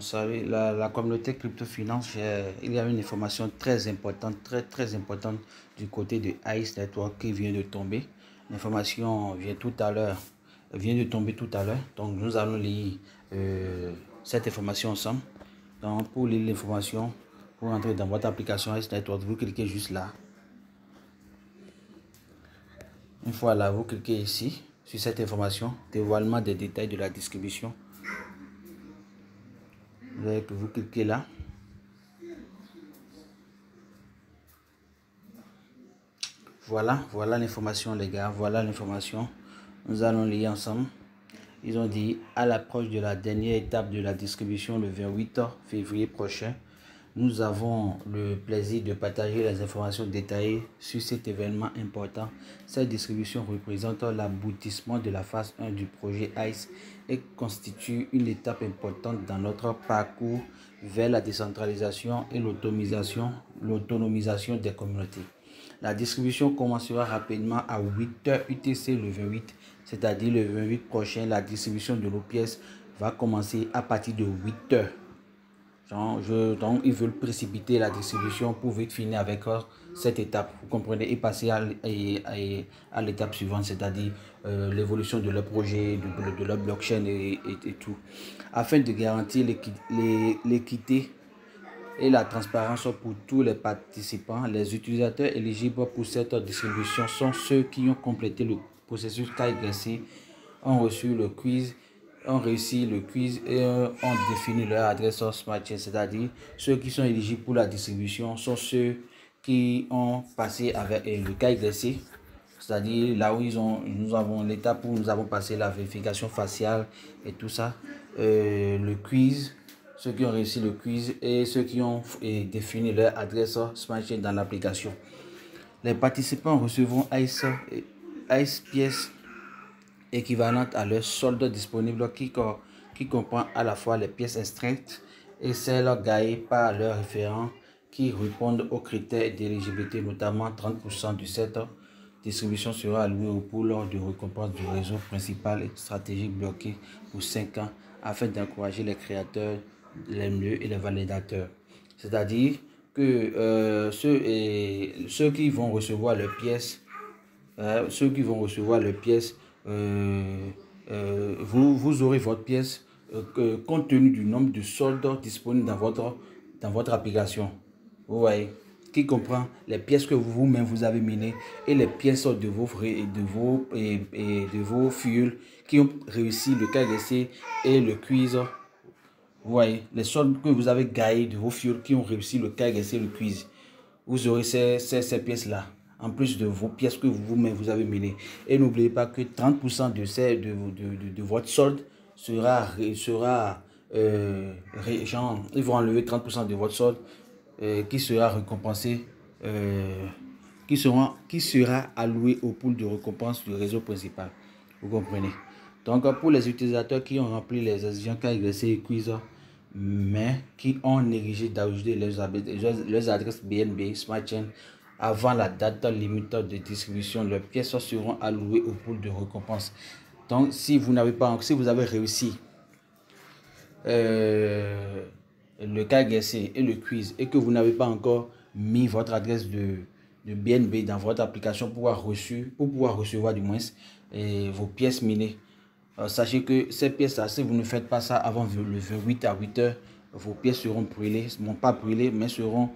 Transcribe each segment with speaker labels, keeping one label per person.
Speaker 1: Salut, la communauté crypto finance, il y a une information très importante, très importante du côté de Ice Network qui vient de tomber. L'information vient de tomber tout à l'heure. Donc nous allons lire cette information ensemble. Donc pour lire l'information, pour entrer dans votre application Ice Network, vous cliquez juste là. Une fois là, vous cliquez ici sur cette information, dévoilement des détails de la distribution. Vous cliquez là. Voilà l'information les gars, voilà l'information. Nous allons lire ensemble. Ils ont dit à l'approche de la dernière étape de la distribution le 28 février prochain, nous avons le plaisir de partager les informations détaillées sur cet événement important. Cette distribution représente l'aboutissement de la phase 1 du projet ICE et constitue une étape importante dans notre parcours vers la décentralisation et l'autonomisation des communautés. La distribution commencera rapidement à 8h UTC le 28, c'est-à-dire le 28 prochain. La distribution de nos pièces va commencer à partir de 8h. Donc, ils veulent précipiter la distribution pour vite finir avec cette étape, vous comprenez, et passer à l'étape suivante, c'est-à-dire l'évolution de leur projet, de leur blockchain et tout. Afin de garantir l'équité et la transparence pour tous les participants, les utilisateurs éligibles pour cette distribution sont ceux qui ont complété le processus KYC, ont reçu le quiz, ont réussi le quiz et ont défini leur adresse Smart Chain, c'est-à-dire ceux qui sont éligibles pour la distribution sont ceux qui ont passé avec le KYC, c'est-à-dire là où nous avons l'étape où nous avons passé la vérification faciale et tout ça, le quiz, ceux qui ont réussi le quiz et ceux qui ont défini leur adresse Smart Chain dans l'application. Les participants recevront ICE pièces équivalentes à leur solde disponible qui comprend à la fois les pièces extraites et celles gagnées par leurs référents qui répondent aux critères d'éligibilité, notamment 30% de cette distribution sera allouée au pool de récompense du réseau principal et stratégique bloqué pour 5 ans afin d'encourager les créateurs, les nœuds et les validateurs. C'est-à-dire que ceux qui vont recevoir les pièces, vous aurez votre pièce compte tenu du nombre de soldes disponibles dans votre application. Vous voyez, qui comprend les pièces que vous-même vous avez minées et les pièces de vos fuels qui ont réussi le KYC et le quiz. Vous voyez, les soldes que vous avez gagnés de vos fuels qui ont réussi le KYC et le quiz. Vous aurez ces pièces-là, en plus de vos pièces que vous-même vous avez minées. Et n'oubliez pas que 30% de votre solde ils vont enlever 30% de votre solde qui sera récompensé, qui sera alloué au pool de récompense du réseau principal. Vous comprenez? Donc, pour les utilisateurs qui ont rempli les exigences KYC et quiz, mais qui ont négligé d'ajouter leurs adresses BNB Smart Chain avant la date limite de distribution, leurs pièces seront allouées au pool de récompense. Donc, si vous avez réussi le KYC et le quiz et que vous n'avez pas encore mis votre adresse de BNB dans votre application pour pouvoir recevoir du moins vos pièces minées, sachez que ces pièces-là, si vous ne faites pas ça avant le 28 à 8h, vos pièces seront brûlées, non pas brûlées, mais seront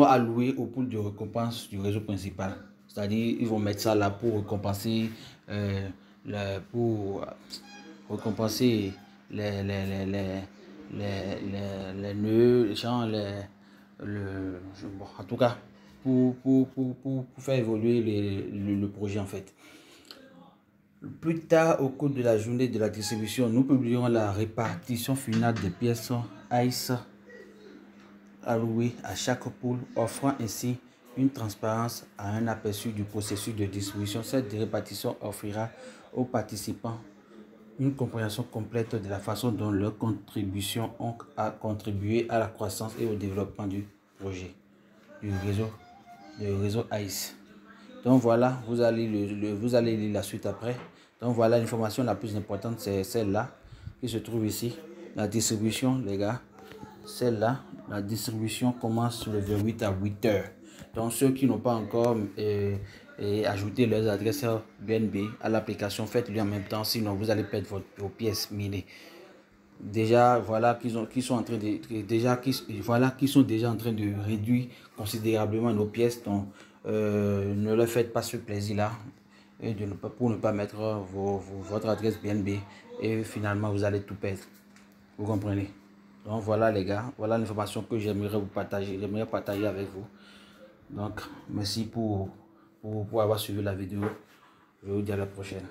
Speaker 1: allouées au pool de récompense du réseau principal. C'est-à-dire, ils vont mettre ça là pour récompenser, les nœuds, en tout cas, pour faire évoluer le projet en fait. Plus tard au cours de la journée de la distribution, nous publierons la répartition finale des pièces ICE allouées à chaque pool, offrant ainsi une transparence à un aperçu du processus de distribution. Cette répartition offrira aux participants une compréhension complète de la façon dont leurs contributions ont contribué à la croissance et au développement du projet, du réseau ICE. Donc voilà, vous allez lire la suite après. Donc voilà, l'information la plus importante, c'est celle-là qui se trouve ici. La distribution, les gars, celle-là, la distribution commence le 28 à 8 heures. Donc ceux qui n'ont pas encore ajouté leurs adresses BNB à l'application, faites-le en même temps, sinon vous allez perdre vos pièces minées. Déjà voilà qu'ils sont en train de réduire considérablement nos pièces. Donc ne leur faites pas ce plaisir là et pour ne pas mettre votre adresse BNB et finalement vous allez tout perdre, vous comprenez. Donc voilà les gars, voilà l'information que j'aimerais partager avec vous. Donc merci pour avoir suivi la vidéo. Je vous dis à la prochaine.